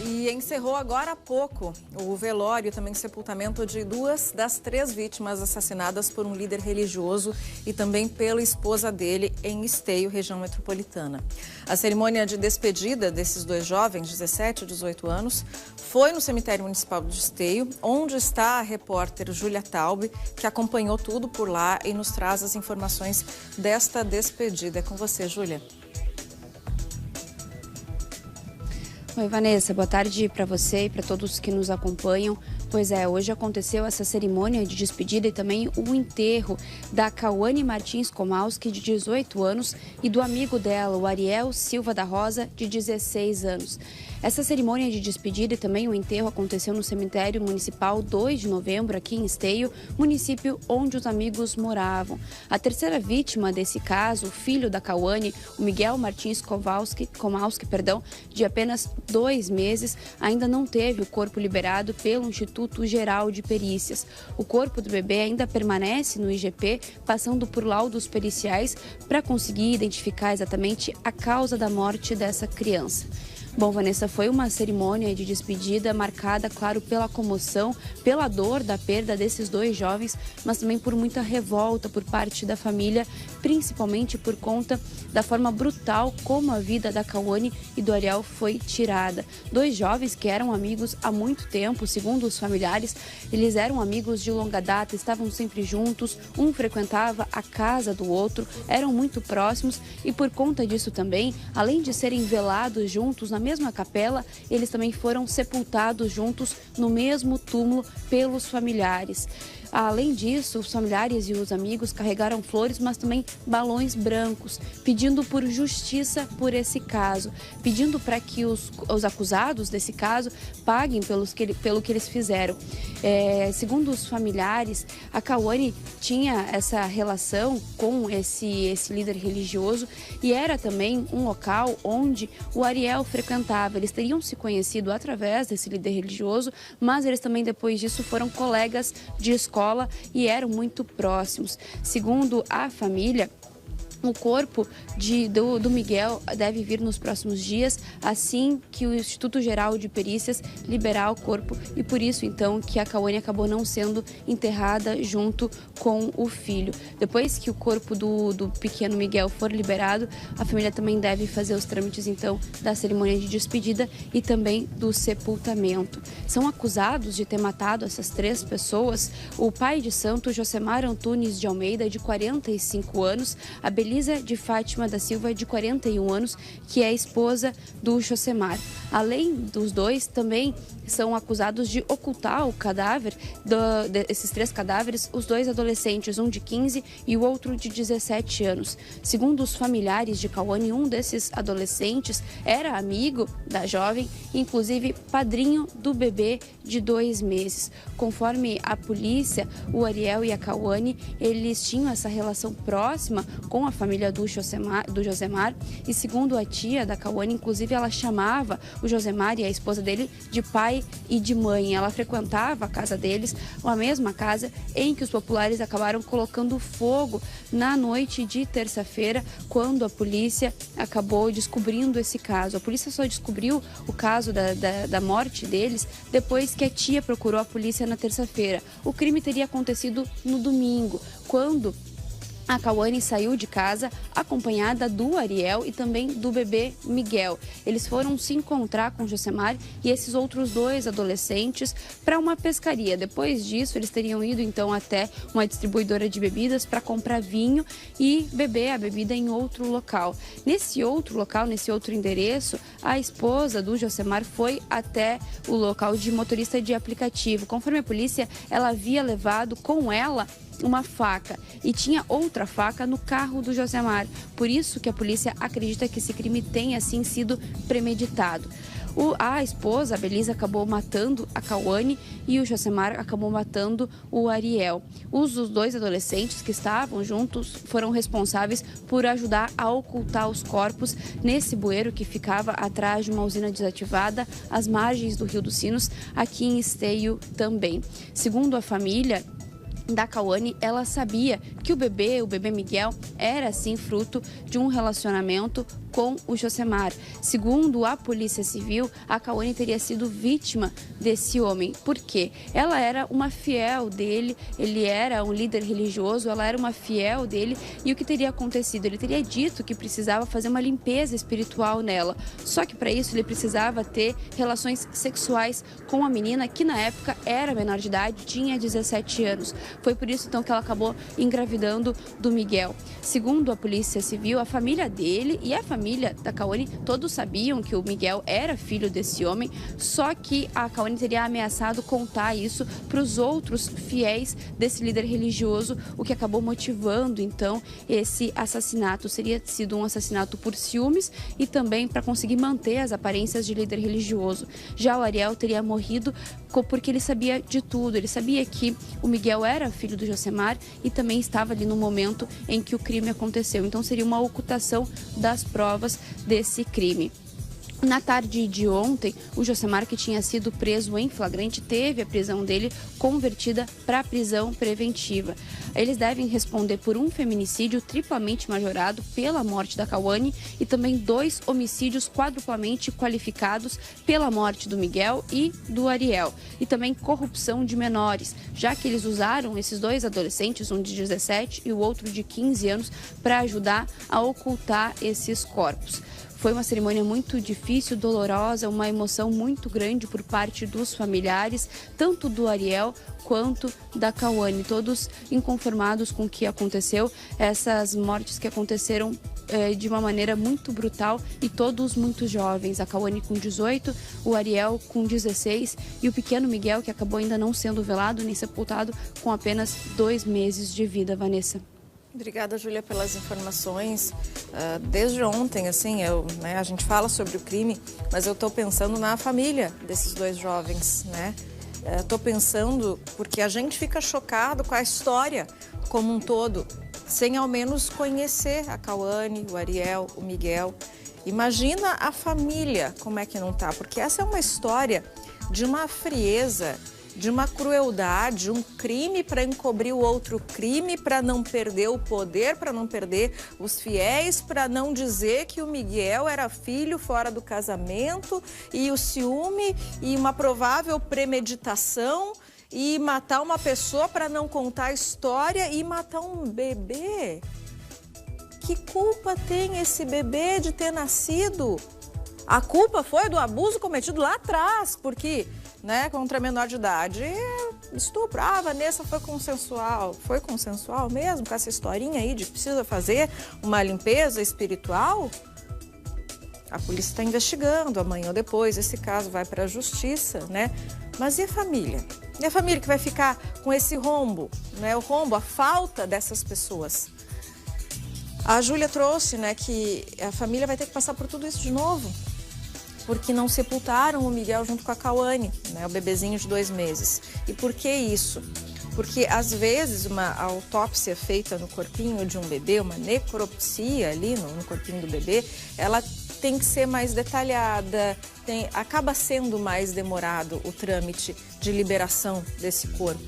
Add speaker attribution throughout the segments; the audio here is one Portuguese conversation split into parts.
Speaker 1: E encerrou agora há pouco o velório e também sepultamento de 2 das 3 vítimas assassinadas por um líder religioso e também pela esposa dele em Esteio, região metropolitana. A cerimônia de despedida desses 2 jovens, 17 e 18 anos, foi no cemitério municipal de Esteio, onde está a repórter Júlia Taube, que acompanhou tudo por lá e nos traz as informações desta despedida. É com você, Júlia.
Speaker 2: Oi, Vanessa, boa tarde para você e para todos que nos acompanham. Pois é, hoje aconteceu essa cerimônia de despedida e também o enterro da Cauane Martins Komowski, de 18 anos, e do amigo dela, o Ariel Silva da Rosa, de 16 anos. Essa cerimônia de despedida e também o enterro aconteceu no cemitério municipal 2 de novembro, aqui em Esteio, município onde os amigos moravam. A terceira vítima desse caso, o filho da Cauane, o Miguel Martins Komowski, de apenas 2 meses, ainda não teve o corpo liberado pelo Instituto Geral de Perícias. O corpo do bebê ainda permanece no IGP, passando por laudos periciais para conseguir identificar exatamente a causa da morte dessa criança. Bom, Vanessa, foi uma cerimônia de despedida marcada, claro, pela comoção, pela dor da perda desses 2 jovens, mas também por muita revolta por parte da família, principalmente por conta da forma brutal como a vida da Cauane e do Ariel foi tirada. 2 jovens que eram amigos há muito tempo, segundo os familiares, eles eram amigos de longa data, estavam sempre juntos, um frequentava a casa do outro, eram muito próximos e por conta disso também, além de serem velados juntos na mesma capela, eles também foram sepultados juntos no mesmo túmulo pelos familiares. Além disso, os familiares e os amigos carregaram flores, mas também balões brancos, pedindo por justiça por esse caso, pedindo para que os acusados desse caso paguem pelo que eles fizeram. Segundo os familiares, a Cauane tinha essa relação com esse líder religioso e era também um local onde o Ariel frequentava. Eles teriam se conhecido através desse líder religioso, mas eles também depois disso foram colegas de escola e eram muito próximos. Segundo a família, o corpo do Miguel deve vir nos próximos dias, assim que o Instituto Geral de Perícias liberar o corpo, e por isso, então, que a Cauane acabou não sendo enterrada junto com o filho. Depois que o corpo do pequeno Miguel for liberado, a família também deve fazer os trâmites, então, da cerimônia de despedida e também do sepultamento. São acusados de ter matado essas 3 pessoas o pai de santo, Josemar Antunes de Almeida, de 45 anos, a Belisa de Fátima da Silva, de 41 anos, que é a esposa do Josemar. Além dos 2, também são acusados de ocultar o cadáver, desses 3 cadáveres, os 2 adolescentes, um de 15 e o outro de 17 anos. Segundo os familiares de Cauane, um desses adolescentes era amigo da jovem, inclusive padrinho do bebê de 2 meses. Conforme a polícia, o Ariel e a Cauane, eles tinham essa relação próxima com a família do Josemar, e segundo a tia da Cauane, inclusive ela chamava o Josemar e a esposa dele de pai e de mãe. Ela frequentava a casa deles, a mesma casa em que os populares acabaram colocando fogo na noite de terça-feira, quando a polícia acabou descobrindo esse caso. A polícia só descobriu o caso da morte deles depois que a tia procurou a polícia na terça-feira. O crime teria acontecido no domingo, quando a Cauane saiu de casa acompanhada do Ariel e também do bebê Miguel. Eles foram se encontrar com o Josemar e esses outros 2 adolescentes para uma pescaria. Depois disso, eles teriam ido então até uma distribuidora de bebidas para comprar vinho e beber a bebida em outro local. Nesse outro local, nesse outro endereço, a esposa do Josemar foi até o local de motorista de aplicativo. Conforme a polícia, ela havia levado com ela uma faca e tinha outra faca no carro do Josemar. Por isso que a polícia acredita que esse crime tenha, assim, sido premeditado. A esposa, a Belisa, acabou matando a Cauane e o Josemar acabou matando o Ariel. Os 2 adolescentes que estavam juntos foram responsáveis por ajudar a ocultar os corpos nesse bueiro que ficava atrás de uma usina desativada, às margens do Rio dos Sinos, aqui em Esteio também. Segundo a família da Cauane, ela sabia que o bebê Miguel, era sim fruto de um relacionamento com o Josemar. Segundo a Polícia Civil, a Cauane teria sido vítima desse homem. Por quê? Ela era uma fiel dele, ele era um líder religioso, ela era uma fiel dele, e o que teria acontecido? Ele teria dito que precisava fazer uma limpeza espiritual nela. Só que para isso ele precisava ter relações sexuais com a menina, que na época era menor de idade, tinha 17 anos. Foi por isso então que ela acabou engravidando do Miguel. Segundo a Polícia Civil, a família dele e a família da Cauane todos sabiam que o Miguel era filho desse homem, só que a Cauane teria ameaçado contar isso para os outros fiéis desse líder religioso, o que acabou motivando então esse assassinato. Seria sido um assassinato por ciúmes e também para conseguir manter as aparências de líder religioso. Já o Ariel teria morrido porque ele sabia de tudo, ele sabia que o Miguel era filho do Josemar e também estava ali no momento em que o crime aconteceu. Então seria uma ocultação das provas desse crime. Na tarde de ontem, o Josemar, que tinha sido preso em flagrante, teve a prisão dele convertida para prisão preventiva. Eles devem responder por um feminicídio triplamente majorado pela morte da Cauane e também 2 homicídios quadruplamente qualificados pela morte do Miguel e do Ariel. E também corrupção de menores, já que eles usaram esses 2 adolescentes, um de 17 e o outro de 15 anos, para ajudar a ocultar esses corpos. Foi uma cerimônia muito difícil, dolorosa, uma emoção muito grande por parte dos familiares, tanto do Ariel quanto da Cauane, todos inconformados com o que aconteceu, essas mortes que aconteceram de uma maneira muito brutal e todos muito jovens. A Cauane com 18, o Ariel com 16 e o pequeno Miguel, que acabou ainda não sendo velado nem sepultado, com apenas 2 meses de vida, Vanessa.
Speaker 1: Obrigada, Júlia, pelas informações. Desde ontem, assim, a gente fala sobre o crime, mas eu estou pensando na família desses 2 jovens, né? Estou pensando porque a gente fica chocado com a história como um todo, sem ao menos conhecer a Cauane, o Ariel, o Miguel. Imagina a família, como é que não tá? Porque essa é uma história de uma frieza, de uma crueldade, um crime para encobrir o outro crime, para não perder o poder, para não perder os fiéis, para não dizer que o Miguel era filho fora do casamento, e o ciúme e uma provável premeditação e matar uma pessoa para não contar a história e matar um bebê. Que culpa tem esse bebê de ter nascido? A culpa foi do abuso cometido lá atrás, porque, né, contra menor de idade, estupro. A Vanessa foi consensual. Foi consensual mesmo com essa historinha aí de que precisa fazer uma limpeza espiritual? A polícia está investigando, amanhã ou depois esse caso vai para a justiça, né? Mas e a família? E a família que vai ficar com esse rombo, né? O rombo, a falta dessas pessoas. A Júlia trouxe, né, que a família vai ter que passar por tudo isso de novo, porque não sepultaram o Miguel junto com a Cauane, né, o bebezinho de 2 meses. E por que isso? Porque, às vezes, uma autópsia feita no corpinho de um bebê, uma necropsia ali no corpinho do bebê, ela tem que ser mais detalhada, acaba sendo mais demorado o trâmite de liberação desse corpo.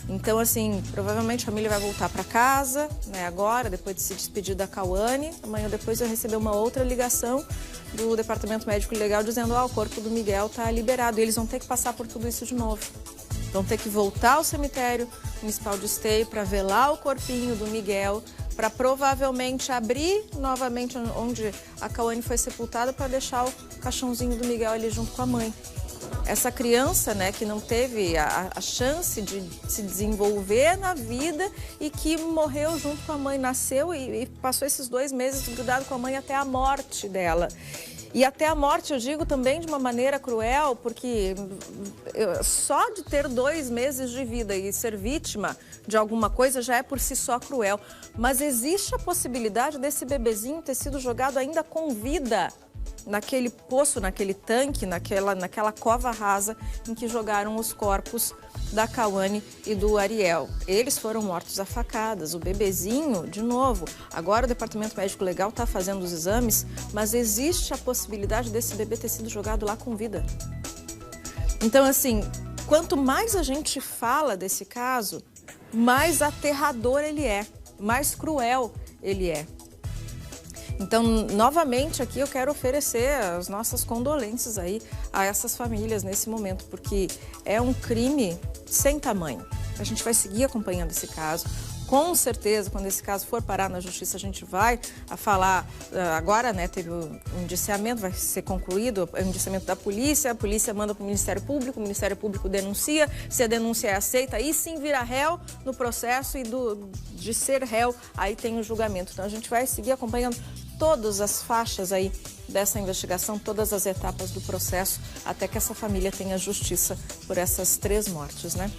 Speaker 1: Então, assim, provavelmente a família vai voltar para casa, né, agora, depois de se despedir da Cauane. Amanhã depois eu receber uma outra ligação do Departamento Médico Legal dizendo o corpo do Miguel está liberado. E eles vão ter que passar por tudo isso de novo. Vão ter que voltar ao cemitério municipal de Esteio para velar o corpinho do Miguel, para provavelmente abrir novamente onde a Cauane foi sepultada para deixar o caixãozinho do Miguel ali junto com a mãe. Essa criança, né, que não teve a chance de se desenvolver na vida e que morreu junto com a mãe, nasceu e passou esses 2 meses grudado com a mãe até a morte dela. E até a morte, eu digo também de uma maneira cruel, porque só de ter 2 meses de vida e ser vítima de alguma coisa já é por si só cruel. Mas existe a possibilidade desse bebezinho ter sido jogado ainda com vida naquele poço, naquele tanque, naquela cova rasa em que jogaram os corpos da Cauane e do Ariel. Eles foram mortos a facadas. O bebezinho, de novo, agora o Departamento Médico Legal está fazendo os exames, mas existe a possibilidade desse bebê ter sido jogado lá com vida. Então, assim, quanto mais a gente fala desse caso, mais aterrador ele é, mais cruel ele é. Então, novamente aqui eu quero oferecer as nossas condolências aí a essas famílias nesse momento, porque é um crime sem tamanho. A gente vai seguir acompanhando esse caso. Com certeza, quando esse caso for parar na justiça, a gente vai falar. Agora, né, teve o indiciamento, vai ser concluído o indiciamento da polícia, a polícia manda para o Ministério Público denuncia, se a denúncia é aceita, aí sim vira réu no processo e de ser réu, aí tem o julgamento. Então a gente vai seguir acompanhando todas as faixas aí dessa investigação, todas as etapas do processo, até que essa família tenha justiça por essas 3 mortes, né?